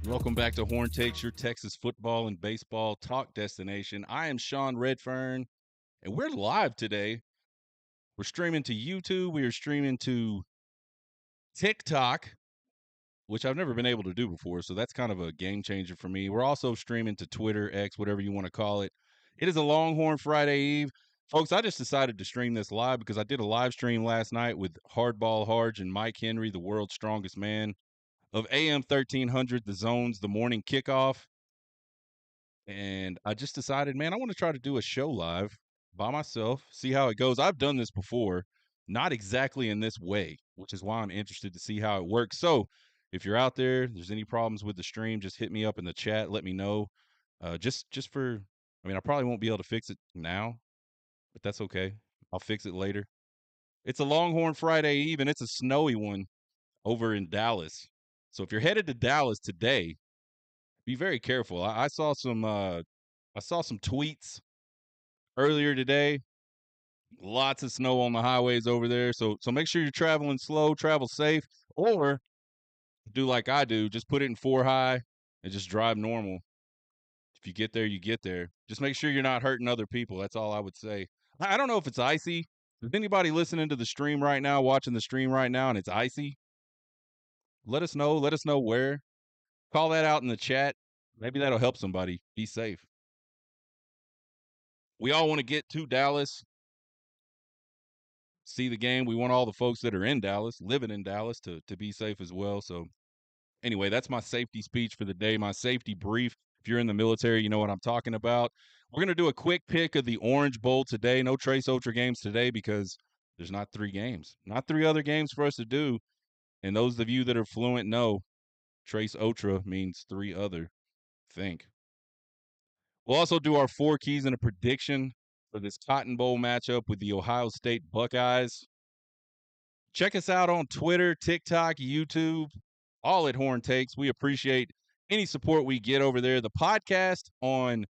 Welcome back to Horn Takes, your Texas football and baseball talk destination. I am Sean Redfern, and we're live today. We're streaming to YouTube. We are streaming to TikTok, which I've never been able to do before, so that's kind of a game changer for me. We're also streaming to Twitter, X, whatever you want to call it. It is a Longhorn Friday Eve. Folks, I just decided to stream this live because I did a live stream last night with Hardball Harge and Mike Henry, the world's strongest man, of AM 1300, The Zones, the morning kickoff. And I just decided, man, I want to try to do a show live by myself, see how it goes. I've done this before, not exactly in this way, which is why I'm interested to see how it works. So, if you're out there, there's any problems with the stream, just hit me up in the chat, let me know. Just for I mean, I probably won't be able to fix it now, but that's okay. I'll fix it later. It's a Longhorn Friday Eve and it's a snowy one over in Dallas. So if you're headed to Dallas today, be very careful. I saw some tweets earlier today. Lots of snow on the highways over there. So make sure you're traveling slow, travel safe, or do like I do, just put it in 4 high and just drive normal. If you get there, you get there. Just make sure you're not hurting other people. That's all I would say. I don't know if it's icy. Is anybody listening to the stream right now, watching the stream right now, and it's icy? Let us know. Let us know where. Call that out in the chat. Maybe that'll help somebody. Be safe. We all want to get to Dallas, see the game. We want all the folks that are in Dallas, living in Dallas, to be safe as well. So anyway, that's my safety speech for the day, my safety brief. If you're in the military, you know what I'm talking about. We're going to do a quick pick of the Orange Bowl today. No Trace Ultra games today because there's not 3 games, not 3 other games for us to do. And those of you that are fluent know Trace Ultra means 3 other. Think. We'll also do our 4 keys and a prediction for this Cotton Bowl matchup with the Ohio State Buckeyes. Check us out on Twitter, TikTok, YouTube, all at Horn Takes. We appreciate any support we get over there. The podcast on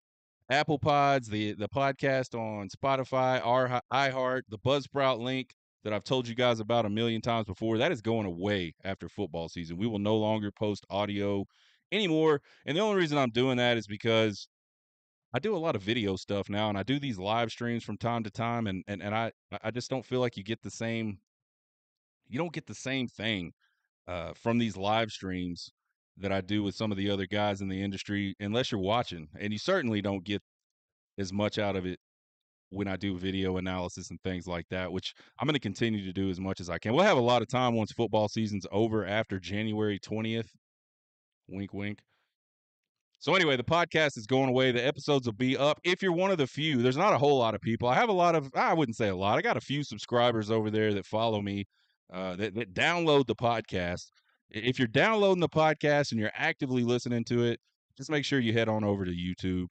Apple Pods, the podcast on Spotify, our iHeart, the Buzzsprout link that I've told you guys about a million times before, that is going away after football season. We will no longer post audio anymore. And the only reason I'm doing that is because I do a lot of video stuff now, and I do these live streams from time to time, and I just don't feel like you don't get the same thing from these live streams that I do with some of the other guys in the industry unless you're watching, and you certainly don't get as much out of it when I do video analysis and things like that, which I'm going to continue to do as much as I can. We'll have a lot of time once football season's over after January 20th. Wink, wink. So anyway, the podcast is going away. The episodes will be up. If you're one of the few, there's not a whole lot of people. I have a lot of, I wouldn't say a lot. I got a few subscribers over there that follow me, that download the podcast. If you're downloading the podcast and you're actively listening to it, just make sure you head on over to YouTube.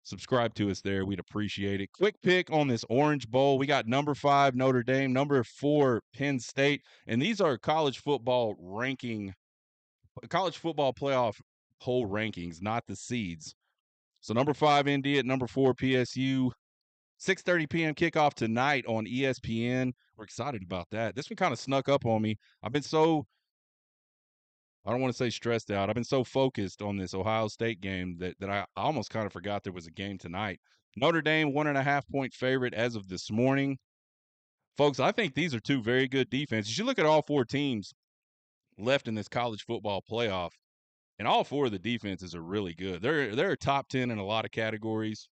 Subscribe to us there. We'd appreciate it. Quick pick on this Orange Bowl. We got number 5, Notre Dame, number 4, Penn State. And these are college football playoff poll rankings, not the seeds. So number 5, Indy at number 4, PSU. 6:30 p.m. kickoff tonight on ESPN. We're excited about that. This one kind of snuck up on me. I've been so, I don't want to say stressed out. I've been so focused on this Ohio State game that I almost kind of forgot there was a game tonight. Notre Dame, 1.5-point favorite as of this morning. Folks, I think these are 2 very good defenses. You look at all 4 teams left in this college football playoff, and all 4 of the defenses are really good. They're top 10 in a lot of categories.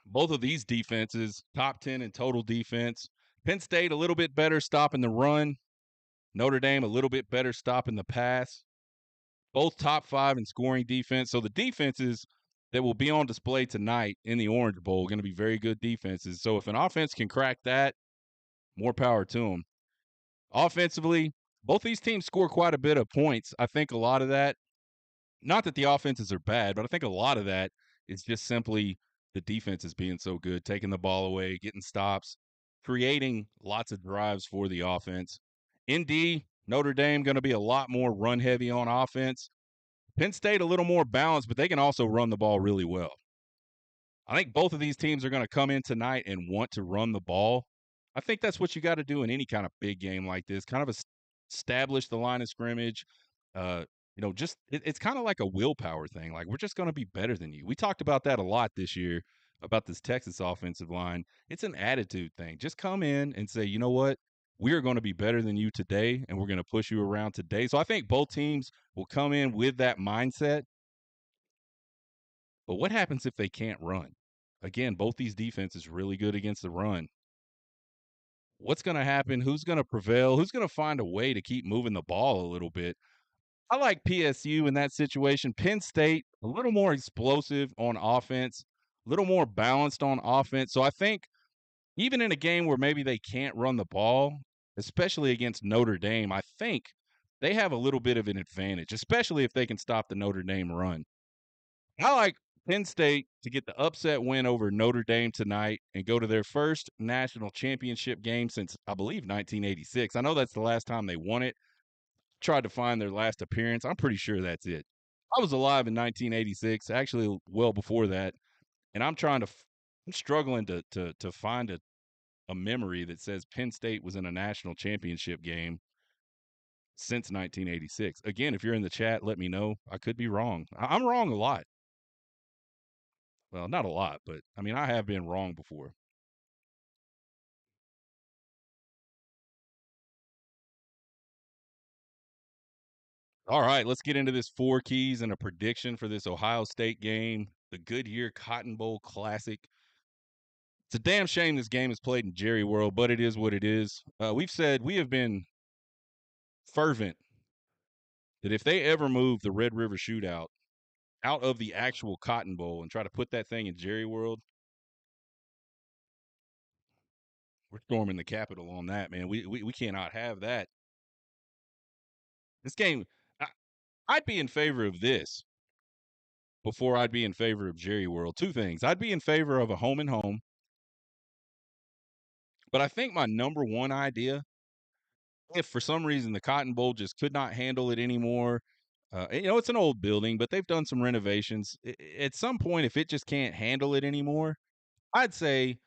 Both of these defenses, top 10 in total defense. Penn State, a little bit better stopping the run. Notre Dame, a little bit better stopping the pass. Both top 5 in scoring defense. So the defenses that will be on display tonight in the Orange Bowl are going to be very good defenses. So if an offense can crack that, more power to them. Offensively, both these teams score quite a bit of points. I think a lot of that, not that the offenses are bad, but I think a lot of that is just simply the defense is being so good, taking the ball away, getting stops, creating lots of drives for the offense. ND, Notre Dame going to be a lot more run heavy on offense. Penn State a little more balanced, but they can also run the ball really well. I think both of these teams are going to come in tonight and want to run the ball. I think that's what you got to do in any kind of big game like this. Kind of establish the line of scrimmage, just it's kind of like a willpower thing. Like we're just going to be better than you. We talked about that a lot this year about this Texas offensive line. It's an attitude thing. Just come in and say, you know what? We are going to be better than you today, and we're going to push you around today. So I think both teams will come in with that mindset. But what happens if they can't run? Again, both these defenses really good against the run. What's going to happen? Who's going to prevail? Who's going to find a way to keep moving the ball a little bit? I like PSU in that situation. Penn State, a little more explosive on offense, a little more balanced on offense. So I think even in a game where maybe they can't run the ball, especially against Notre Dame, I think they have a little bit of an advantage, especially if they can stop the Notre Dame run. I like Penn State to get the upset win over Notre Dame tonight and go to their first national championship game since, I believe, 1986. I know that's the last time they won it. Tried to find their last appearance. I'm pretty sure that's it. I was alive in 1986, actually well before that, and I'm struggling to find a memory that says Penn State was in a national championship game since 1986. Again, if you're in the chat, let me know. I could be wrong. I'm wrong a lot. Well, not a lot, but I mean, I have been wrong before. All right, let's get into this four keys and a prediction for this Ohio State game, the Goodyear Cotton Bowl Classic. It's a damn shame this game is played in Jerry World, but it is what it is. We have been fervent that if they ever move the Red River Shootout out of the actual Cotton Bowl and try to put that thing in Jerry World, we're storming the Capitol on that, man. We cannot have that. This game, I, I'd be in favor of this before I'd be in favor of Jerry World. Two things. I'd be in favor of a home and home, but I think my number one idea, if for some reason the Cotton Bowl just could not handle it anymore, it's an old building, but they've done some renovations. At some point, if it just can't handle it anymore, I'd say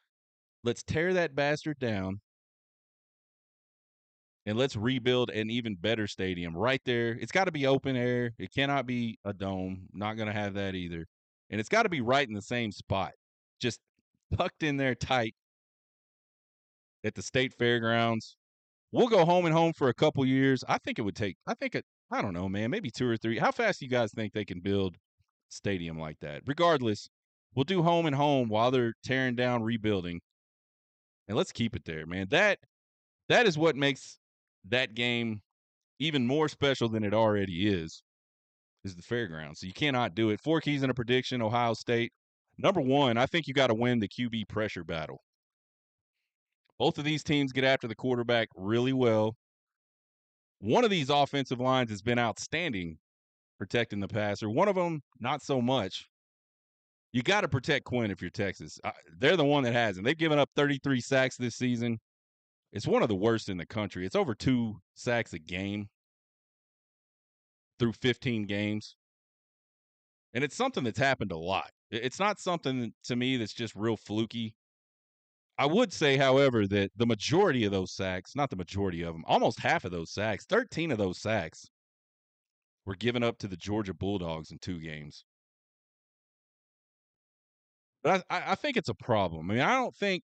let's tear that bastard down and let's rebuild an even better stadium right there. It's got to be open air. It cannot be a dome. Not going to have that either. And it's got to be right in the same spot, just tucked in there tight at the state fairgrounds. We'll go home and home for a couple years. I think it would take. I don't know, man. Maybe 2 or 3. How fast do you guys think they can build a stadium like that? Regardless, we'll do home and home while they're tearing down, rebuilding, and let's keep it there, man. That is what makes that game even more special than it already is the fairgrounds. So you cannot do it. Four keys in a prediction, Ohio State. Number one, I think you got to win the QB pressure battle. Both of these teams get after the quarterback really well. One of these offensive lines has been outstanding protecting the passer. One of them, not so much. You got to protect Quinn if you're Texas. They're the one that hasn't. They've given up 33 sacks this season. It's one of the worst in the country. It's over 2 sacks a game through 15 games. And it's something that's happened a lot. It's not something to me that's just real fluky. I would say, however, that the majority of those sacks, not the majority of them, almost half of those sacks, 13 of those sacks were given up to the Georgia Bulldogs in 2 games. But I think it's a problem. I mean,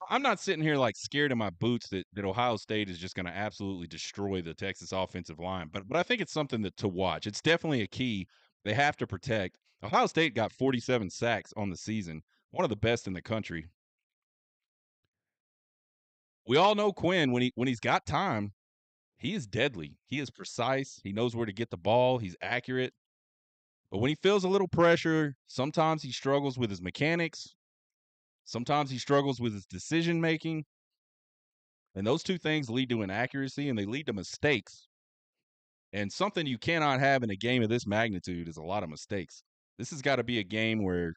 I'm not sitting here like scared in my boots that Ohio State is just going to absolutely destroy the Texas offensive line. But I think it's something to watch. It's definitely a key they have to protect. Ohio State got 47 sacks on the season, one of the best in the country. We all know Quinn when he's got time, he is deadly. He is precise. He knows where to get the ball. He's accurate. But when he feels a little pressure, sometimes he struggles with his mechanics. Sometimes he struggles with his decision making. And those two things lead to inaccuracy and they lead to mistakes. And something you cannot have in a game of this magnitude is a lot of mistakes. This has got to be a game where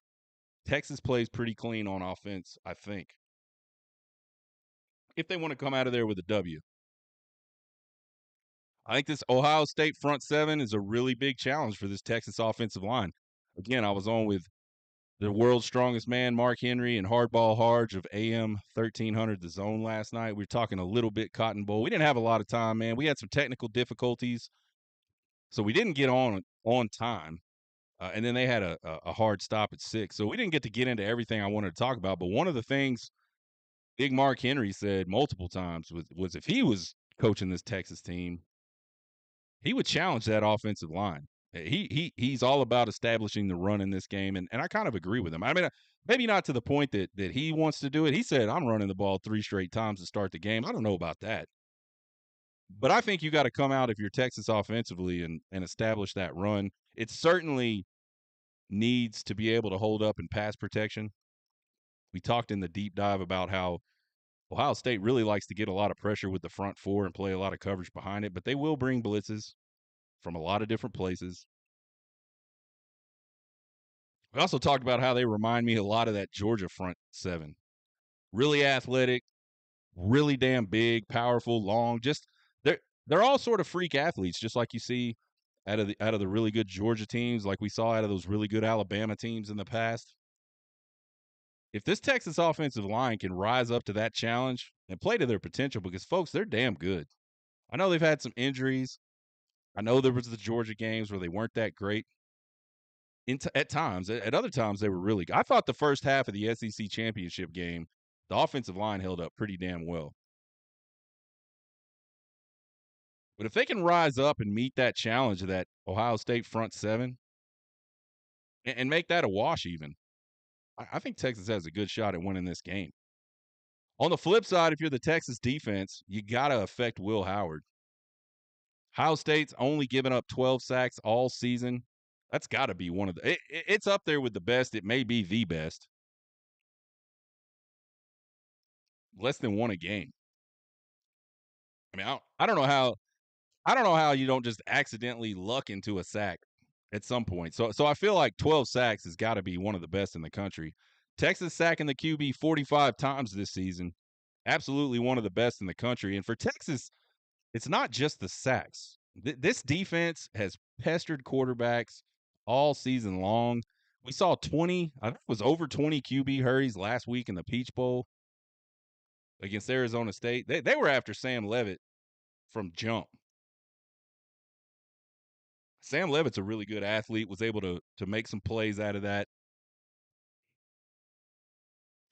Texas plays pretty clean on offense, I think, if they want to come out of there with a W. I think this Ohio State front seven is a really big challenge for this Texas offensive line. Again, I was on with the world's strongest man, Mark Henry, and Hardball Harge of AM 1300 The Zone last night. We were talking a little bit Cotton Bowl. We didn't have a lot of time, man. We had some technical difficulties, so we didn't get on time. And then they had a hard stop at 6, so we didn't get to get into everything I wanted to talk about. But one of the things Big Mark Henry said multiple times was if he was coaching this Texas team, he would challenge that offensive line. He's all about establishing the run in this game, and I kind of agree with him. I mean, maybe not to the point that he wants to do it. He said, "I'm running the ball 3 straight times to start the game." I don't know about that, but I think you got to come out if you're Texas offensively and establish that run. It certainly needs to be able to hold up in pass protection. We talked in the deep dive about how Ohio State really likes to get a lot of pressure with the front four and play a lot of coverage behind it, but they will bring blitzes from a lot of different places. We also talked about how they remind me a lot of that Georgia front seven. Really athletic, really damn big, powerful, long. Just they're all sort of freak athletes, just like you see out of the really good Georgia teams, like we saw out of those really good Alabama teams in the past. If this Texas offensive line can rise up to that challenge and play to their potential, because folks, they're damn good. I know they've had some injuries. I know there was the Georgia games where they weren't that great. At times, at other times they were really good. I thought the first half of the SEC championship game, the offensive line held up pretty damn well. But if they can rise up and meet that challenge of that Ohio State front seven and make that a wash, even, I think Texas has a good shot at winning this game. On the flip side, if you're the Texas defense, you got to affect Will Howard. Ohio State's only given up 12 sacks all season. That's got to be one of the. It's up there with the best. It may be the best. Less than one a game. I mean, I don't know how. I don't know how you don't just accidentally luck into a sack at some point. So I feel like 12 sacks has got to be one of the best in the country. Texas sacking the QB 45 times this season. Absolutely one of the best in the country. And for Texas, it's not just the sacks. This defense has pestered quarterbacks all season long. We saw 20, I think it was over 20 QB hurries last week in the Peach Bowl against Arizona State. They were after Sam Levitt from jump. Sam Levitt's a really good athlete, was able to make some plays out of that.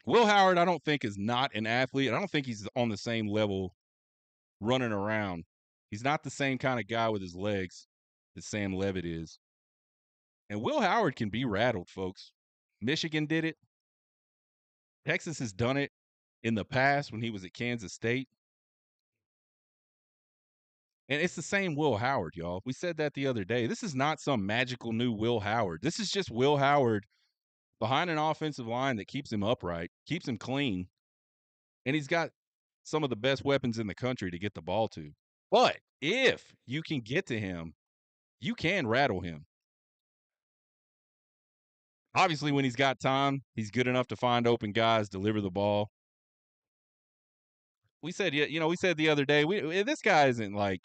Will Howard, I don't think, is not an athlete. I don't think he's on the same level running around. He's not the same kind of guy with his legs that Sam Levitt is. And Will Howard can be rattled, folks. Michigan did it. Texas has done it in the past when he was at Kansas State. And it's the same Will Howard, y'all. We said that the other day. This is not some magical new Will Howard. This is just Will Howard behind an offensive line that keeps him upright, keeps him clean, and he's got some of the best weapons in the country to get the ball to. But if you can get to him, you can rattle him. Obviously, when he's got time, he's good enough to find open guys, deliver the ball. We said, we said the other day, this guy isn't like,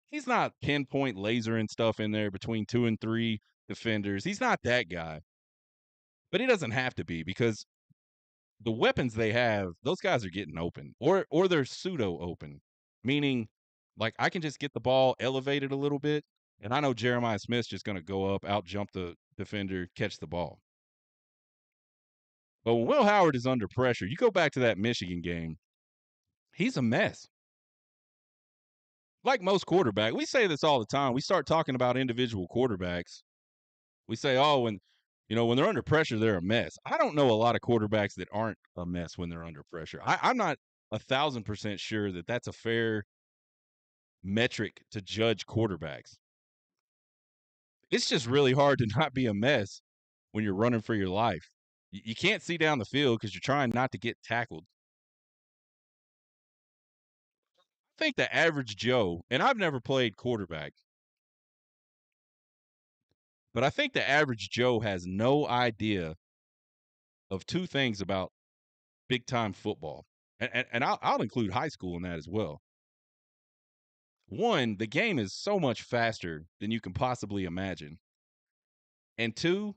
he's not pinpoint lasering stuff in there between 2 and 3 defenders. He's not that guy. But he doesn't have to be, because the weapons they have, those guys are getting open, or they're pseudo open, meaning like I can just get the ball elevated a little bit, and I know Jeremiah Smith's just going to go up, out jump the defender, catch the ball. But when Will Howard is under pressure, you go back to that Michigan game, he's a mess. Like most quarterbacks, we say this all the time. We start talking about individual quarterbacks. We say, oh, when they're under pressure, they're a mess. I don't know a lot of quarterbacks that aren't a mess when they're under pressure. I'm not 1,000% sure that that's a fair metric to judge quarterbacks. It's just really hard to not be a mess when you're running for your life. You can't see down the field because you're trying not to get tackled. I think the average Joe, and I've never played quarterback, but I think the average Joe has no idea of two things about big time football. And I'll include high school in that as well. One, the game is so much faster than you can possibly imagine. And two,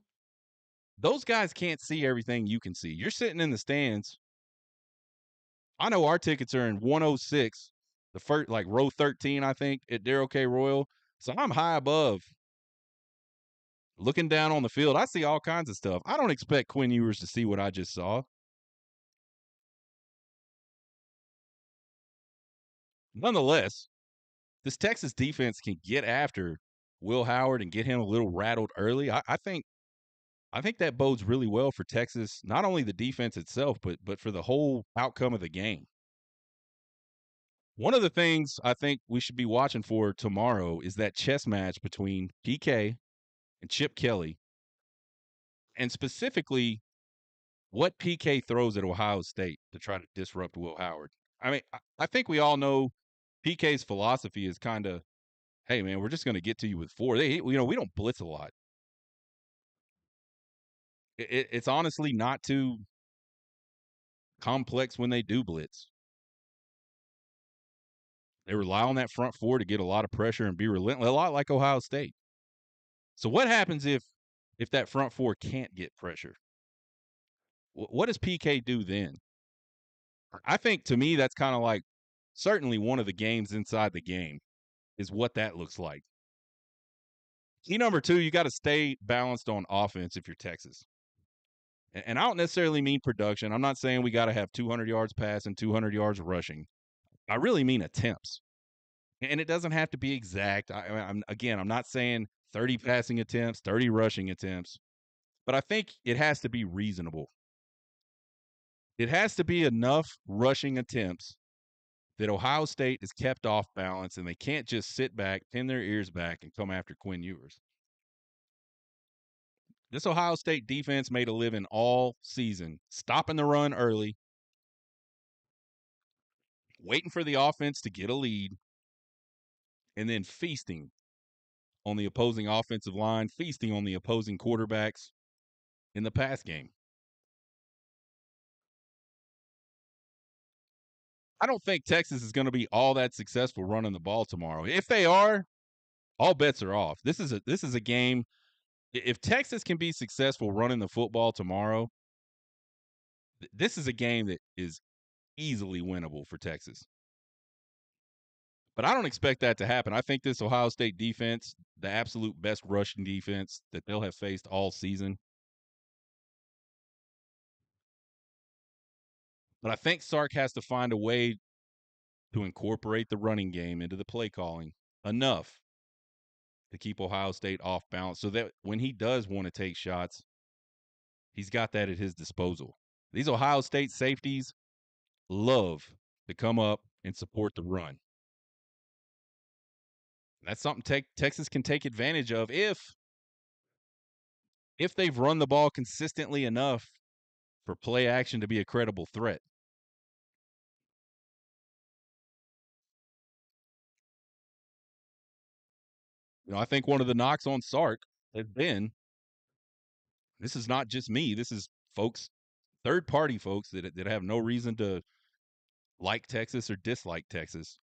Those guys can't see everything you can see. You're sitting in the stands. I know our tickets are in 106, the first like row 13, I think, at Darrell K. Royal. So I'm high above, looking down on the field. I see all kinds of stuff. I don't expect Quinn Ewers to see what I just saw. Nonetheless, this Texas defense can get after Will Howard and get him a little rattled early. I think that bodes really well for Texas, not only the defense itself, but for the whole outcome of the game. One of the things I think we should be watching for tomorrow is that chess match between PK and Chip Kelly, and specifically what PK throws at Ohio State to try to disrupt Will Howard. I mean, I think we all know PK's philosophy is kind of, hey man, we're just going to get to you with four. We don't blitz a lot. It's honestly not too complex when they do blitz. They rely on that front four to get a lot of pressure and be relentless, a lot like Ohio State. So what happens if that front four can't get pressure? What does PK do then? I think to me that's kind of like certainly one of the games inside the game is what that looks like. Key number two, you got to stay balanced on offense if you're Texas. And I don't necessarily mean production. I'm not saying we got to have 200 yards passing, 200 yards rushing. I really mean attempts. And it doesn't have to be exact. I'm not saying 30 passing attempts, 30 rushing attempts, but I think it has to be reasonable. It has to be enough rushing attempts that Ohio State is kept off balance and they can't just sit back, pin their ears back, and come after Quinn Ewers. This Ohio State defense made a living all season, stopping the run early, waiting for the offense to get a lead, and then feasting on the opposing offensive line, feasting on the opposing quarterbacks in the pass game. I don't think Texas is going to be all that successful running the ball tomorrow. If they are, all bets are off. This is a game. If Texas can be successful running the football tomorrow, this is a game that is easily winnable for Texas. But I don't expect that to happen. I think this Ohio State defense, the absolute best rushing defense that they'll have faced all season. But I think Sark has to find a way to incorporate the running game into the play calling enough to keep Ohio State off balance so that when he does want to take shots, he's got that at his disposal. These Ohio State safeties love to come up and support the run. That's something Texas can take advantage of if they've run the ball consistently enough for play action to be a credible threat. I think one of the knocks on Sark has been this is not just me. This is folks, third party folks that have no reason to like Texas or dislike Texas.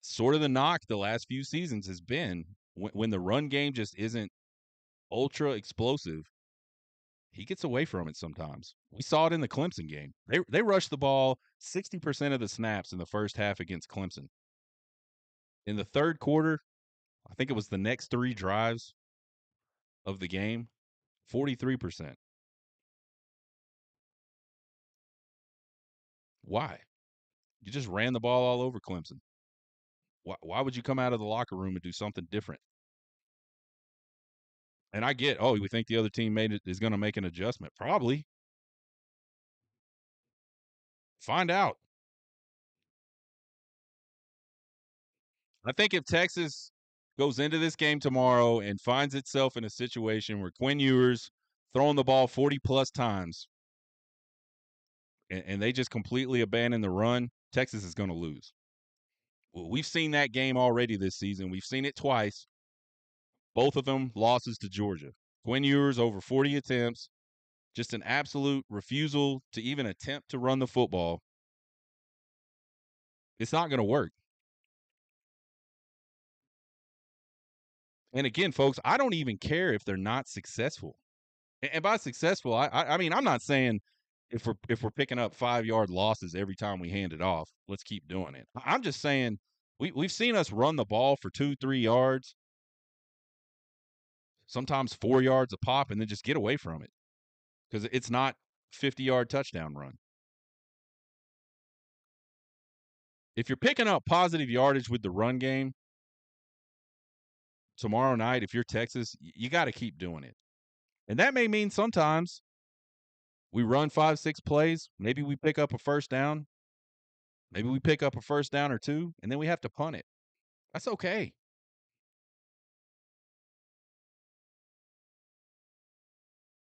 Sort of the knock the last few seasons has been when the run game just isn't ultra explosive. He gets away from it sometimes. We saw it in the Clemson game. They rushed the ball 60% of the snaps in the first half against Clemson. In the third quarter, I think it was the next three drives of the game, 43%. Why? You just ran the ball all over Clemson. Why would you come out of the locker room and do something different? And I get, oh, we think the other team is going to make an adjustment. Probably. Find out. I think if Texas goes into this game tomorrow and finds itself in a situation where Quinn Ewers throwing the ball 40 plus times and they just completely abandon the run, Texas is going to lose. Well, we've seen that game already this season. We've seen it twice. Both of them losses to Georgia. Quinn Ewers over 40 attempts, just an absolute refusal to even attempt to run the football. It's not going to work. And again, folks, I don't even care if they're not successful. And by successful, I mean I'm not saying if we're picking up 5 yard losses every time we hand it off, let's keep doing it. I'm just saying we've seen us run the ball for 2-3 yards, sometimes 4 yards a pop, and then just get away from it because it's not 50-yard touchdown run. If you're picking up positive yardage with the run game tomorrow night, if you're Texas, you got to keep doing it. And that may mean sometimes we run 5-6 plays, maybe we pick up a first down, maybe we pick up a first down or two, and then we have to punt it. That's okay.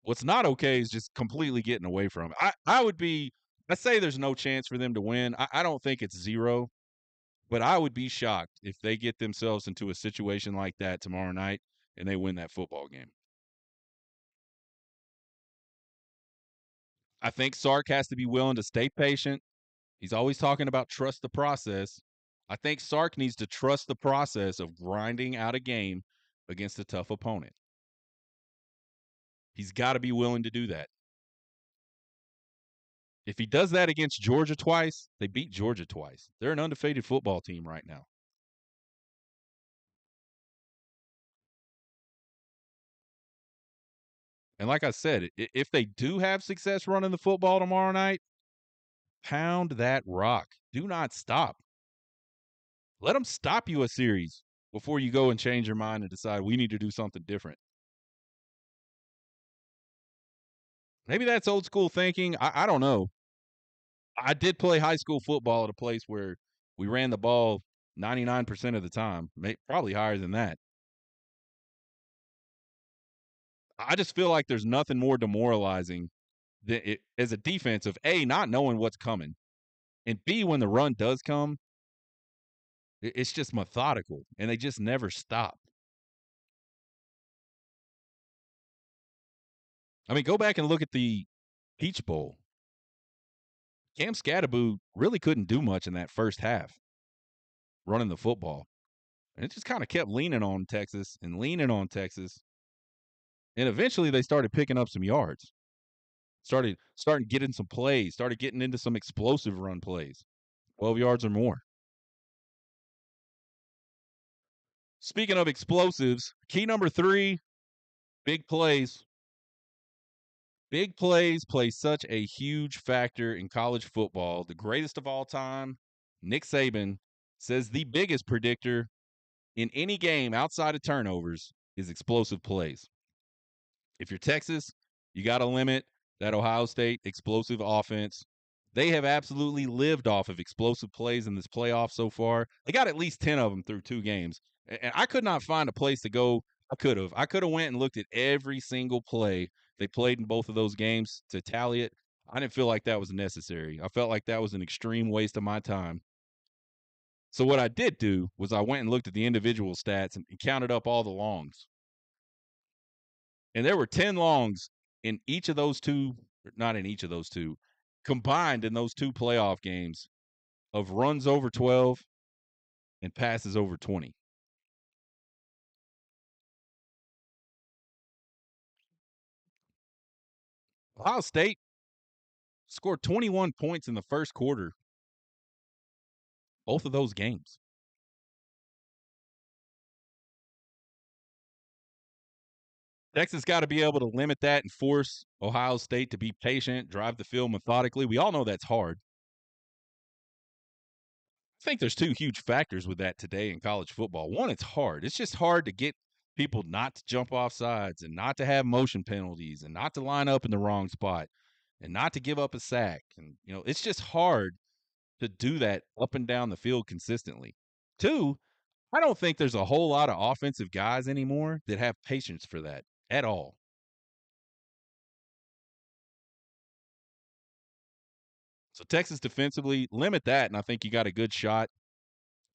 What's not okay is just completely getting away from it. I would be, let's say there's no chance for them to win. I don't think it's zero, but I would be shocked if they get themselves into a situation like that tomorrow night and they win that football game. I think Sark has to be willing to stay patient. He's always talking about trust the process. I think Sark needs to trust the process of grinding out a game against a tough opponent. He's got to be willing to do that. If he does that against Georgia twice, they beat Georgia twice. They're an undefeated football team right now. And like I said, if they do have success running the football tomorrow night, pound that rock. Do not stop. Let them stop you a series before you go and change your mind and decide we need to do something different. Maybe that's old school thinking. I don't know. I did play high school football at a place where we ran the ball 99% of the time, probably higher than that. I just feel like there's nothing more demoralizing than it, as a defense of A, not knowing what's coming, and B, when the run does come, it's just methodical and they just never stop. I mean, go back and look at the Peach Bowl. Cam Scatterboot really couldn't do much in that first half running the football. And it just kind of kept leaning on Texas and leaning on Texas. And eventually they started picking up some yards. Starting getting some plays, started getting into some explosive run plays. 12 yards or more. Speaking of explosives, key number 3, big plays. Big plays play such a huge factor in college football. The greatest of all time, Nick Saban, says the biggest predictor in any game outside of turnovers is explosive plays. If you're Texas, you got to limit that Ohio State explosive offense. They have absolutely lived off of explosive plays in this playoff so far. They got at least 10 of them through 2 games. And I could not find a place to go. I could have. I could have went and looked at every single play they played in both of those games to tally it. I didn't feel like that was necessary. I felt like that was an extreme waste of my time. So what I did do was I went and looked at the individual stats and counted up all the longs. And there were 10 longs in each of those two, not in each of those two, combined in those 2 playoff games of runs over 12 and passes over 20. Ohio State scored 21 points in the first quarter, both of those games. Texas got to be able to limit that and force Ohio State to be patient, drive the field methodically. We all know that's hard. I think there's 2 huge factors with that today in college football. One, it's hard. It's just hard to get people not to jump off sides and not to have motion penalties and not to line up in the wrong spot and not to give up a sack. And, it's just hard to do that up and down the field consistently. 2, I don't think there's a whole lot of offensive guys anymore that have patience for that at all. So Texas defensively, limit that, and I think you got a good shot.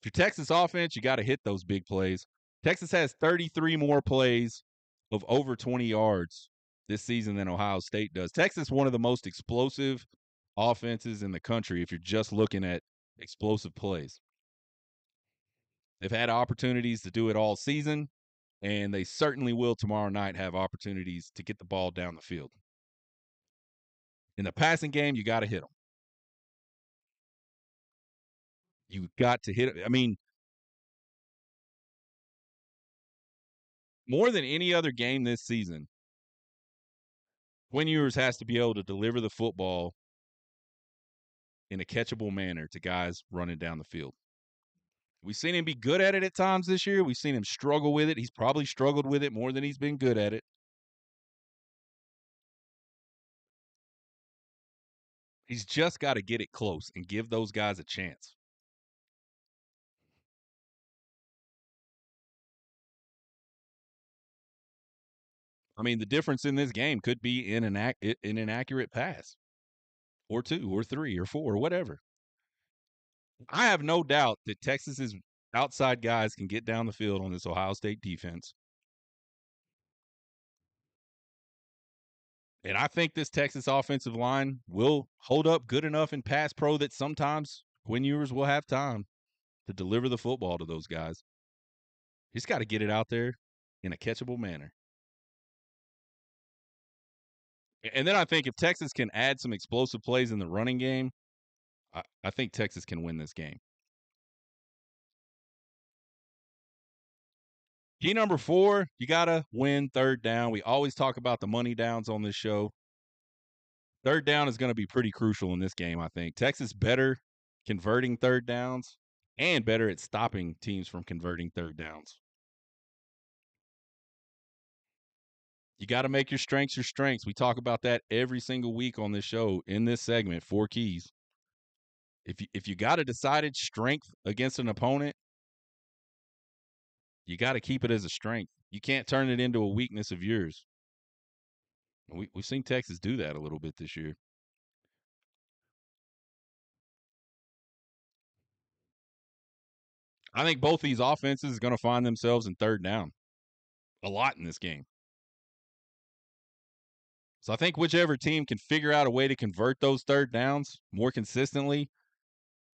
If you're Texas offense, you got to hit those big plays. Texas has 33 more plays of over 20 yards this season than Ohio State does. Texas, one of the most explosive offenses in the country if you're just looking at explosive plays. They've had opportunities to do it all season. and they certainly will tomorrow night have opportunities to get the ball down the field. In the passing game, you got to hit them. You got to hit it. I mean, more than any other game this season, Quinn Ewers has to be able to deliver the football in a catchable manner to guys running down the field. We've seen him be good at it at times this year. We've seen him struggle with it. He's probably struggled with it more than he's been good at it. He's just got to get it close and give those guys a chance. I mean, the difference in this game could be in an inaccurate pass, or two, or three, or four, or whatever. I have no doubt that Texas's outside guys can get down the field on this Ohio State defense. And I think this Texas offensive line will hold up good enough in pass pro that sometimes Quinn Ewers will have time to deliver the football to those guys. He's got to get it out there in a catchable manner. And then I think if Texas can add some explosive plays in the running game, I think Texas can win this game. Key number 4, you got to win third down. We always talk about the money downs on this show. Third down is going to be pretty crucial in this game, I think. Texas better converting third downs and better at stopping teams from converting third downs. You got to make your strengths your strengths. We talk about that every single week on this show in this segment, 4 keys. If you got a decided strength against an opponent, you got to keep it as a strength. You can't turn it into a weakness of yours. We've seen Texas do that a little bit this year. I think both these offenses are going to find themselves in third down a lot in this game. So I think whichever team can figure out a way to convert those third downs more consistently,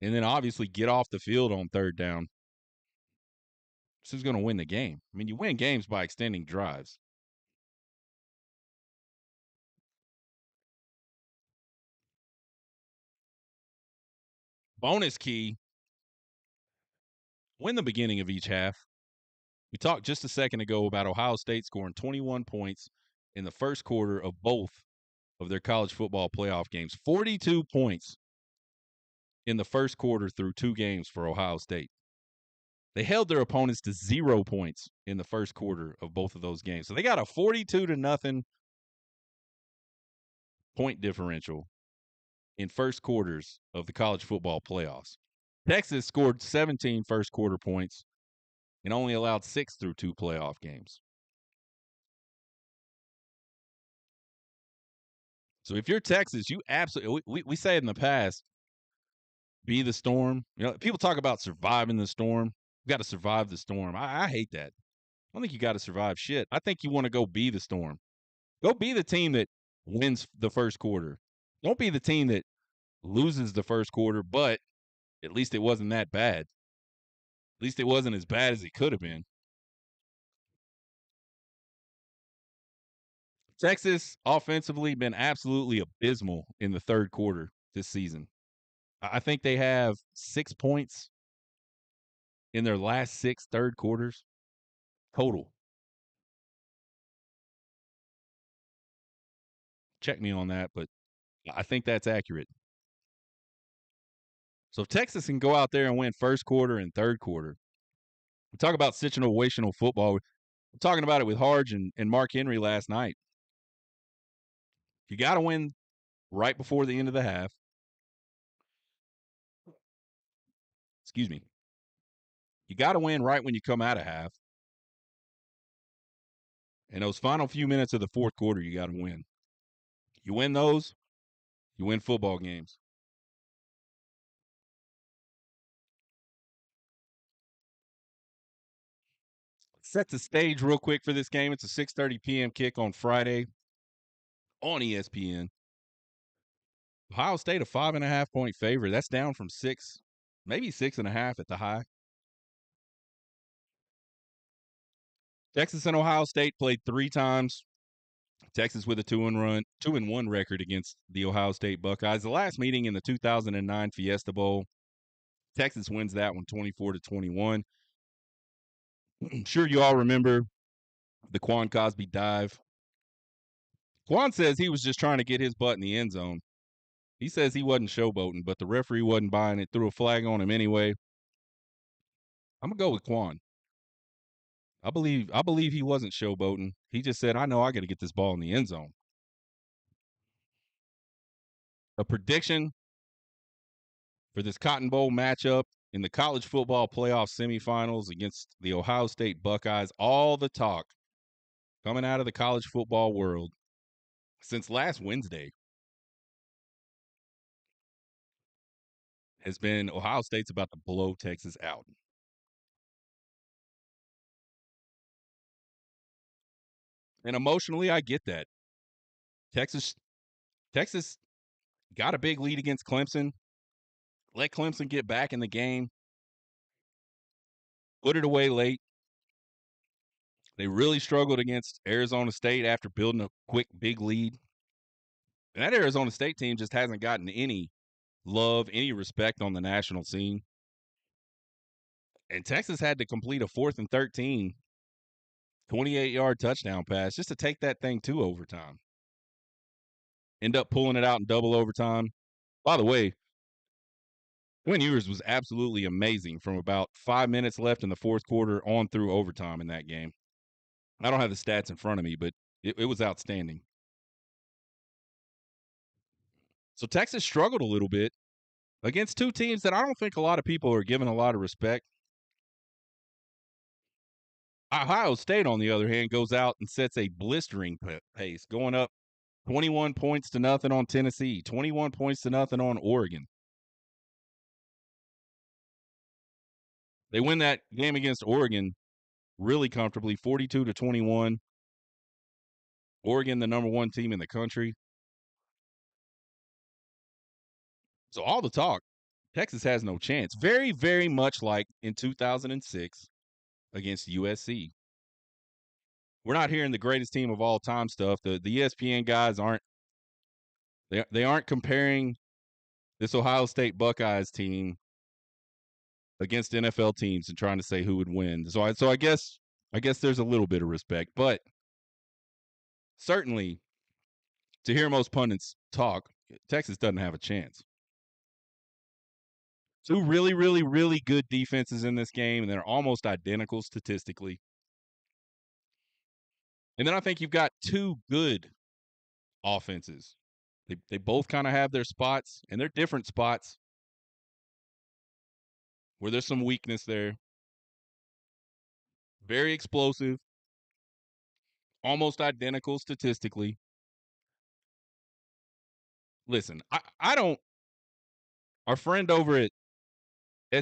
and then obviously get off the field on third down, this is going to win the game. I mean, you win games by extending drives. Bonus key, win the beginning of each half. We talked just a second ago about Ohio State scoring 21 points in the first quarter of both of their college football playoff games. 42 points in the first quarter through 2 games for Ohio State. They held their opponents to 0 points in the first quarter of both of those games. So they got a 42-0 point differential in first quarters of the college football playoffs. Texas scored 17 first quarter points and only allowed 6 through 2 playoff games. So if you're Texas, you absolutely, we say it in the past, be the storm. You know, people talk about surviving the storm. You got to survive the storm. I hate that. I don't think you got to survive shit. I think you want to go be the storm. Go be the team that wins the first quarter. Don't be the team that loses the first quarter, but at least it wasn't that bad. At least it wasn't as bad as it could have been. Texas offensively been absolutely abysmal in the third quarter this season. I think they have 6 points in their last 6 third quarters total. Check me on that, but I think that's accurate. So if Texas can go out there and win first quarter and third quarter, we talk about situational football. We're talking about it with Harge and Mark Henry last night. You got to win right before the end of the half. Excuse me. You got to win right when you come out of half. And those final few minutes of the fourth quarter, you got to win. You win those, you win football games. Set the stage real quick for this game. It's a 6:30 p.m. kick on Friday on ESPN. Ohio State a 5.5-point favorite. That's down from 6, maybe 6.5 at the high. Texas and Ohio State played 3 times. Texas with a 2-1 record against the Ohio State Buckeyes. The last meeting in the 2009 Fiesta Bowl, Texas wins that one 24-21. I'm sure you all remember the Quan Cosby dive. Quan says he was just trying to get his butt in the end zone. He says he wasn't showboating, but the referee wasn't buying it, threw a flag on him anyway. I'm gonna go with Quan. I believe he wasn't showboating. He just said, "I know I got to get this ball in the end zone." A prediction for this Cotton Bowl matchup in the college football playoff semifinals against the Ohio State Buckeyes. All the talk coming out of the college football world since last Wednesday has been Ohio State's about to blow Texas out. And emotionally, I get that. Texas Texas got a big lead against Clemson. Let Clemson get back in the game. Put it away late. They really struggled against Arizona State after building a quick big lead. And that Arizona State team just hasn't gotten any love, any respect on the national scene. And Texas had to complete a 4th and 13, 28-yard touchdown pass just to take that thing to overtime. End up pulling it out in double overtime. By the way, Quinn Ewers was absolutely amazing from about 5 minutes left in the fourth quarter on through overtime in that game. I don't have the stats in front of me, but it was outstanding. So Texas struggled a little bit against two teams that I don't think a lot of people are giving a lot of respect. Ohio State, on the other hand, goes out and sets a blistering pace, going up 21 points to nothing on Tennessee, 21 points to nothing on Oregon. They win that game against Oregon really comfortably, 42-21. Oregon, the number 1 team in the country. So all the talk, Texas has no chance. Very, very much like in 2006 against USC. We're not hearing the greatest team of all time stuff. The ESPN guys aren't they aren't comparing this Ohio State Buckeyes team against NFL teams and trying to say who would win. So I guess there's a little bit of respect, but certainly to hear most pundits talk, Texas doesn't have a chance. Two really, really, really good defenses in this game, and they're almost identical statistically. And then I think you've got two good offenses. They both kind of have their spots, and they're different spots where there's some weakness there. Very explosive, almost identical statistically. Listen, I don't. Our friend over at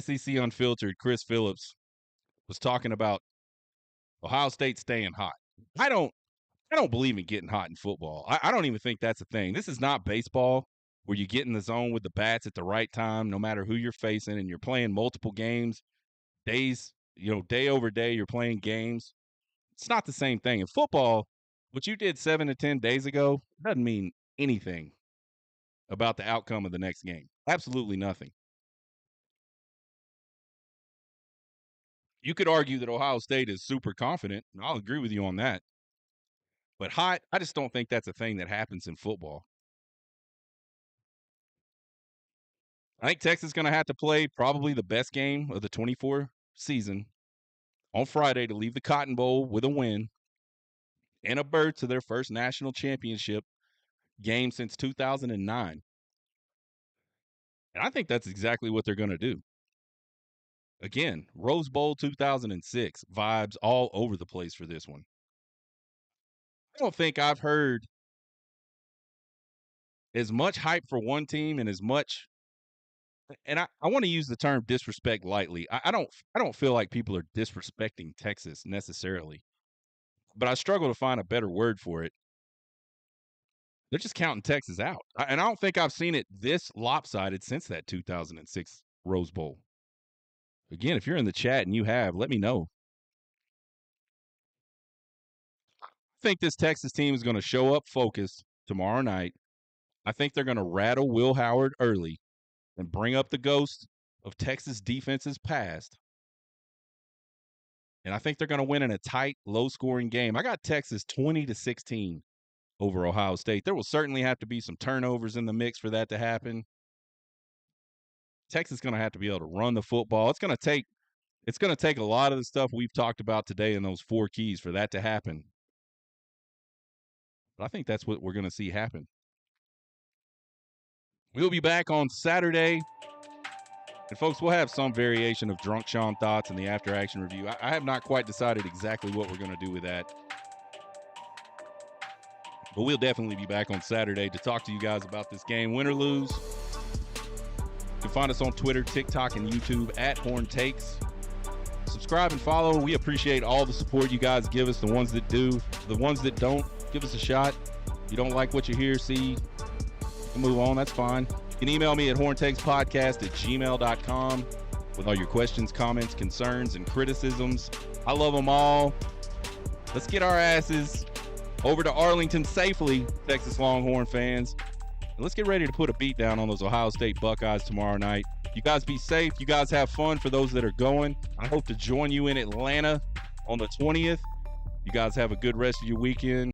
SEC Unfiltered, Chris Phillips, was talking about Ohio State staying hot. I don't. I don't believe in getting hot in football. I don't even think that's a thing. This is not baseball where you get in the zone with the bats at the right time, no matter who you're facing, and you're playing multiple games, days, day over day, you're playing games. It's not the same thing. In football, what you did 7 to 10 days ago doesn't mean anything about the outcome of the next game. Absolutely nothing. You could argue that Ohio State is super confident, and I'll agree with you on that. But hot, I just don't think that's a thing that happens in football. I think Texas is going to have to play probably the best game of the 24 season on Friday to leave the Cotton Bowl with a win and a berth to their first national championship game since 2009. And I think that's exactly what they're going to do. Again, Rose Bowl 2006 vibes all over the place for this one. I don't think I've heard as much hype for one team and as much, and I want to use the term disrespect lightly. I don't feel like people are disrespecting Texas necessarily, but I struggle to find a better word for it. They're just counting Texas out. And I don't think I've seen it this lopsided since that 2006 Rose Bowl. Again, if you're in the chat and you have, let me know. I think this Texas team is going to show up focused tomorrow night. I think they're going to rattle Will Howard early and bring up the ghost of Texas defense's past. And I think they're going to win in a tight, low-scoring game. I got Texas 20-16 over Ohio State. There will certainly have to be some turnovers in the mix for that to happen. Texas is going to have to be able to run the football. It's going to take a lot of the stuff we've talked about today in those 4 keys for that to happen. But I think that's what we're going to see happen. We'll be back on Saturday. And, folks, we'll have some variation of Drunk Sean thoughts in the after-action review. I have not quite decided exactly what we're going to do with that. But we'll definitely be back on Saturday to talk to you guys about this game, win or lose. You can find us on Twitter, TikTok, and YouTube at Horn Takes. Subscribe and follow. We appreciate all the support you guys give us, the ones that do. The ones that don't, give us a shot. If you don't like what you hear, see, you can move on. That's fine. You can email me at horntakespodcast@gmail.com with all your questions, comments, concerns, and criticisms. I love them all. Let's get our asses over to Arlington safely, Texas Longhorn fans. And let's get ready to put a beat down on those Ohio State Buckeyes tomorrow night. You guys be safe. You guys have fun for those that are going. I hope to join you in Atlanta on the 20th. You guys have a good rest of your weekend.